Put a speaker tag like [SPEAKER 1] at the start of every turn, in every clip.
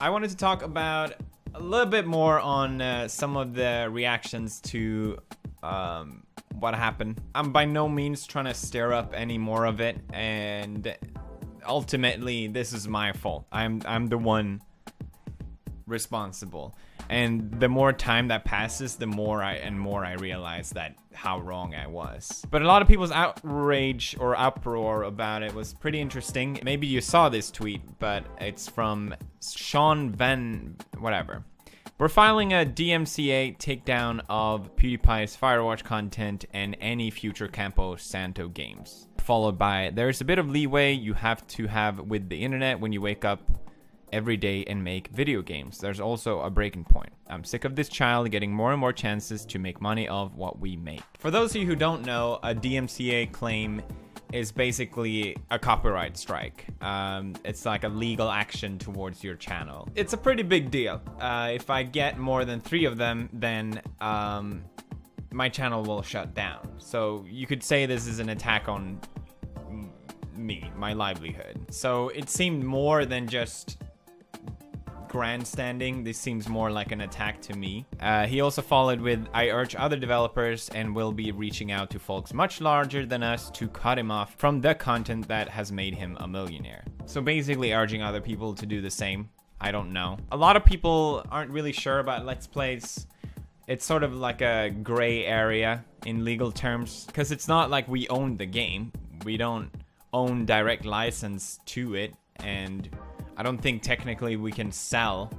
[SPEAKER 1] I wanted to talk about a little bit more on some of the reactions to what happened. I'm by no means trying to stir up any more of it, and ultimately this is my fault. I'm the one responsible, and the more time that passes, the more I realize that how wrong I was. But a lot of people's outrage or uproar about it was pretty interesting. Maybe you saw this tweet, but it's from Sean Van whatever. We're filing a DMCA takedown of PewDiePie's Firewatch content and any future Campo Santo games. Followed by, there's a bit of leeway you have to have with the internet when you wake up every day and make video games. There's also a breaking point. I'm sick of this child getting more and more chances to make money of what we make. For those of you who don't know, a DMCA claim is basically a copyright strike. It's like a legal action towards your channel. It's a pretty big deal. If I get more than 3 of them, then my channel will shut down. So you could say this is an attack on me, my livelihood. So it seemed more than just grandstanding. This seems more like an attack to me. He also followed with, I urge other developers and will be reaching out to folks much larger than us to cut him off from the content that has made him a millionaire. So basically urging other people to do the same. I don't know. A lot of people aren't really sure about Let's Plays. It's sort of like a gray area in legal terms, because it's not like we own the game. We don't own direct license to it, and I don't think technically we can sell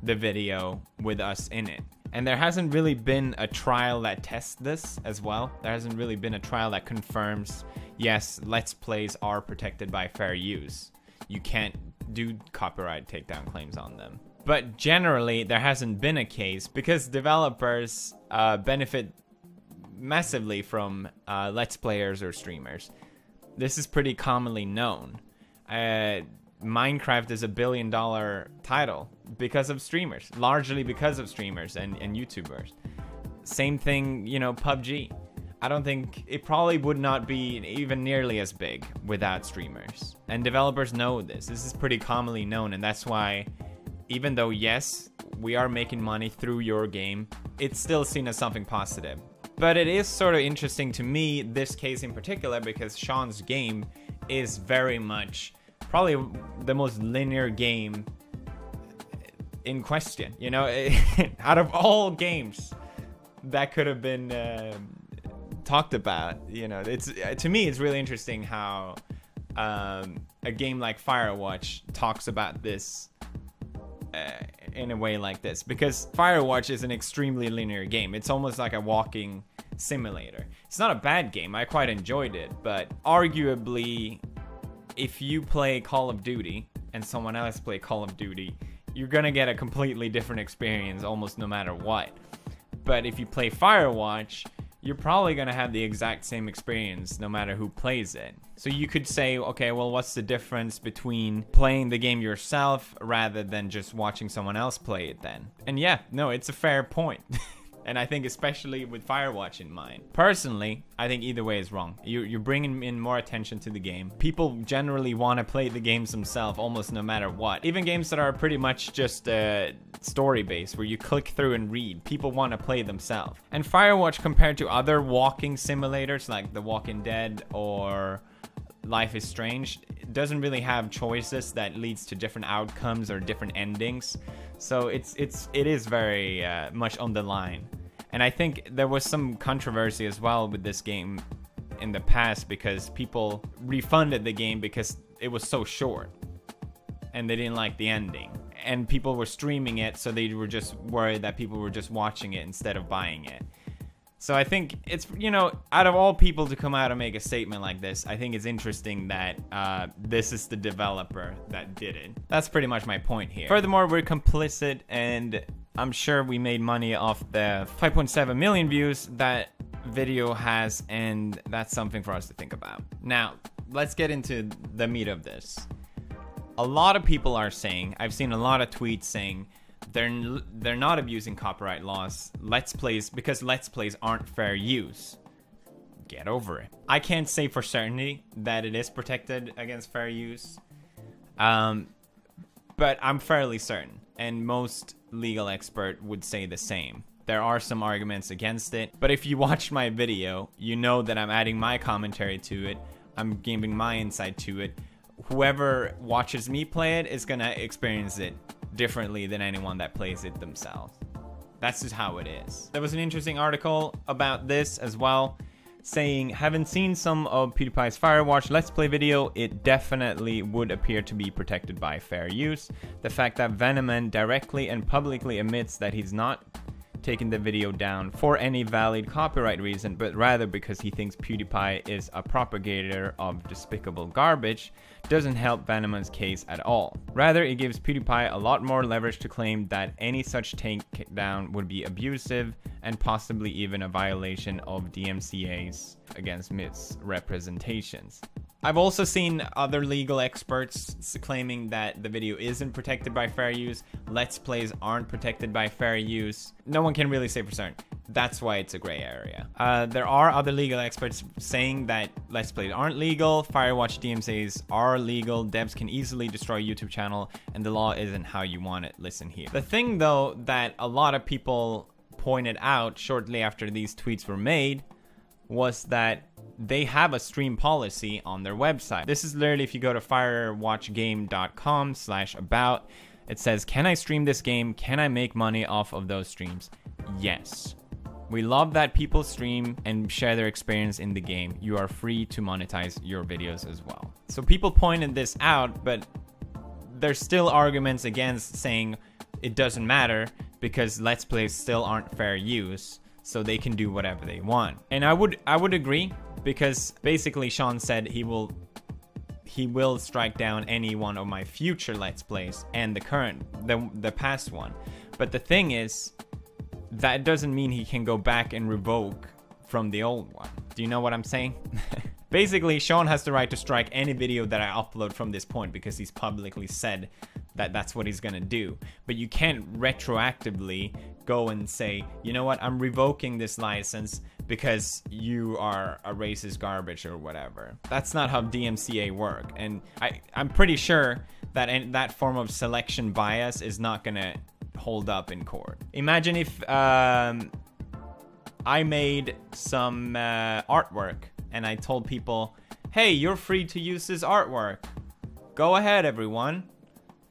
[SPEAKER 1] the video with us in it. And there hasn't really been a trial that tests this as well. There hasn't really been a trial that confirms, yes, Let's Plays are protected by fair use. You can't do copyright takedown claims on them. But generally, there hasn't been a case because developers benefit massively from Let's Players or streamers. This is pretty commonly known. Minecraft is a $1 billion title because of streamers, largely because of streamers and YouTubers. Same thing, you know, PUBG. I don't think it probably would not be even nearly as big without streamers. And developers know this. This is pretty commonly known, and that's why, even though, yes, we are making money through your game, it's still seen as something positive. But it is sort of interesting to me, this case in particular, because Sean's game is very much probably the most linear game in question, you know. Out of all games that could have been talked about, you know, it's to me it's really interesting how a game like Firewatch talks about this in a way like this, because Firewatch is an extremely linear game. It's almost like a walking simulator. It's not a bad game, I quite enjoyed it, but arguably if you play Call of Duty and someone else play Call of Duty, you're gonna get a completely different experience almost no matter what. But if you play Firewatch, you're probably gonna have the exact same experience no matter who plays it. So you could say, okay, well, what's the difference between playing the game yourself rather than just watching someone else play it then? And yeah, no, it's a fair point. And I think especially with Firewatch in mind. Personally, I think either way is wrong. You're bringing in more attention to the game. People generally want to play the games themselves almost no matter what. Even games that are pretty much just story-based, where you click through and read, people want to play themselves. And Firewatch, compared to other walking simulators like The Walking Dead or Life is Strange, doesn't really have choices that leads to different outcomes or different endings. So it is very much on the line. And I think there was some controversy as well with this game in the past because people refunded the game because it was so short and they didn't like the ending. And people were streaming it, so they were just worried that people were just watching it instead of buying it. So I think it's, you know, out of all people to come out and make a statement like this, I think it's interesting that this is the developer that did it. That's pretty much my point here. Furthermore, we're complicit, and I'm sure we made money off the 5.7 million views that video has, and that's something for us to think about. Now, let's get into the meat of this. A lot of people are saying, I've seen a lot of tweets saying, they're not abusing copyright laws, Let's Plays, because Let's Plays aren't fair use. Get over it. I can't say for certainty that it is protected against fair use. but I'm fairly certain, and most legal expert would say the same. There are some arguments against it, but if you watched my video, you know that I'm adding my commentary to it. I'm giving my insight to it. Whoever watches me play it is gonna experience it differently than anyone that plays it themselves. That's just how it is. There was an interesting article about this as well, saying, having seen some of PewDiePie's Firewatch Let's Play video, it definitely would appear to be protected by fair use. The fact that Venomman directly and publicly admits that he's not taking the video down for any valid copyright reason, but rather because he thinks PewDiePie is a propagator of despicable garbage, doesn't help Venomman's case at all. Rather, it gives PewDiePie a lot more leverage to claim that any such takedown would be abusive and possibly even a violation of DMCA's against misrepresentations. I've also seen other legal experts claiming that the video isn't protected by fair use. Let's Plays aren't protected by fair use. No one can really say for certain. That's why it's a gray area. There are other legal experts saying that Let's Plays aren't legal, Firewatch DMCAs are legal, devs can easily destroy a YouTube channel, and the law isn't how you want it. Listen here. The thing though that a lot of people pointed out shortly after these tweets were made was that they have a stream policy on their website. This is literally if you go to firewatchgame.com/about, it says, can I stream this game? Can I make money off of those streams? Yes. We love that people stream and share their experience in the game. You are free to monetize your videos as well. So people pointed this out, but there's still arguments against, saying it doesn't matter because Let's Plays still aren't fair use, so they can do whatever they want. And I would agree, because basically Sean said he will strike down any one of my future Let's Plays and the past one. But the thing is, that doesn't mean he can go back and revoke from the old one. Do you know what I'm saying? Basically, Sean has the right to strike any video that I upload from this point because he's publicly said that that's what he's gonna do. But you can't retroactively go and say, you know what, I'm revoking this license because you are a racist garbage or whatever. That's not how DMCA work. And I'm pretty sure that that form of selection bias is not gonna hold up in court. Imagine if I made some artwork and I told people, hey, you're free to use this artwork. Go ahead, everyone.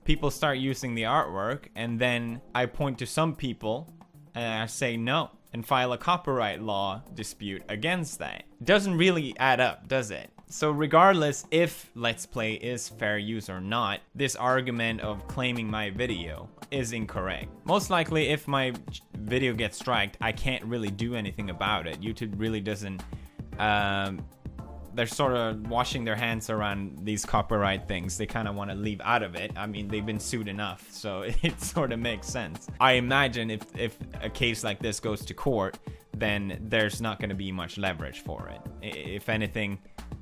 [SPEAKER 1] People start using the artwork, and then I point to some people and I say no and file a copyright law dispute against that. It doesn't really add up, does it? So regardless if Let's Play is fair use or not, this argument of claiming my video is incorrect. Most likely if my video gets striked, I can't really do anything about it. YouTube really doesn't, they're sort of washing their hands around these copyright things. They kind of want to leave out of it. I mean, they've been sued enough, so it sort of makes sense. I imagine if a case like this goes to court, then there's not going to be much leverage for it. If anything,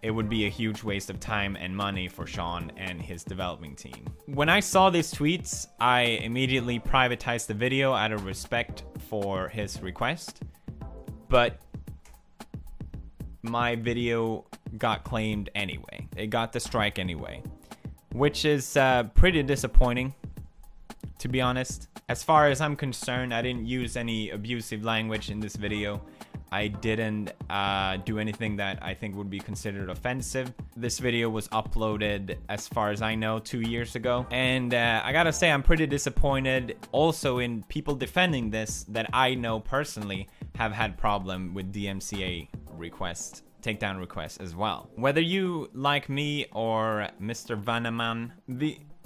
[SPEAKER 1] it would be a huge waste of time and money for Sean and his development team. When I saw these tweets, I immediately privatized the video out of respect for his request, but my video got claimed anyway. It got the strike anyway, which is pretty disappointing, to be honest. As far as I'm concerned, I didn't use any abusive language in this video. I didn't do anything that I think would be considered offensive. This video was uploaded, as far as I know, 2 years ago. And I gotta say, I'm pretty disappointed also in people defending this that I know personally have had problem with DMCA requests, takedown requests as well. Whether you like me or Mr. Venomman,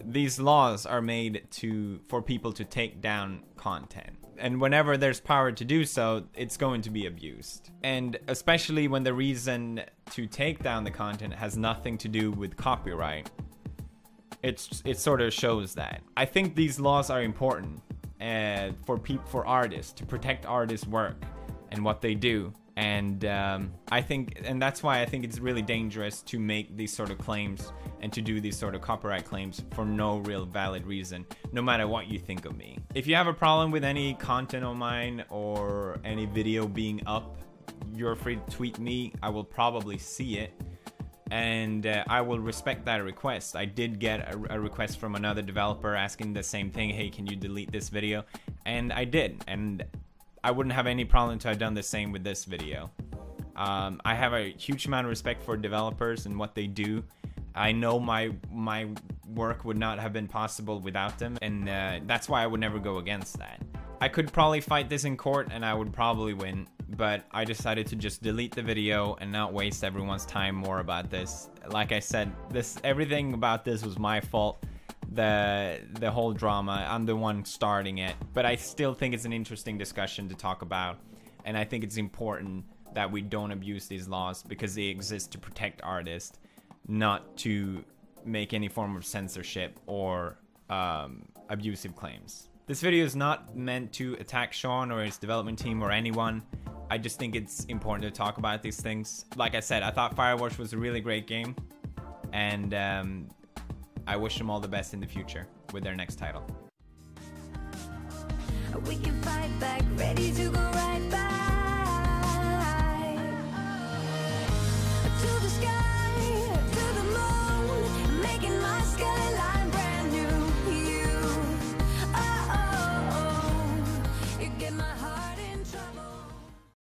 [SPEAKER 1] these laws are made for people to take down content. And whenever there's power to do so, it's going to be abused. And especially when the reason to take down the content has nothing to do with copyright, it sort of shows that. I think these laws are important for artists, to protect artists' work and what they do. And that's why I think it's really dangerous to make these sort of claims and to do these sort of copyright claims for no real valid reason, no matter what you think of me. If you have a problem with any content of mine or any video being up, you're free to tweet me. I will probably see it. and I will respect that request. I did get a request from another developer asking the same thing, hey, can you delete this video? And I did, and I wouldn't have any problem to have done the same with this video. I have a huge amount of respect for developers and what they do. I know my work would not have been possible without them, and that's why I would never go against that. I could probably fight this in court and I would probably win, but I decided to just delete the video and not waste everyone's time more about this. Like I said, everything about this was my fault. The whole drama, I'm the one starting it, but I still think it's an interesting discussion to talk about, and I think it's important that we don't abuse these laws because they exist to protect artists, not to make any form of censorship or abusive claims. This video is not meant to attack Sean or his development team or anyone. I just think it's important to talk about these things. Like I said, I thought Firewatch was a really great game, and I wish them all the best in the future with their next title.
[SPEAKER 2] We can fight back, ready to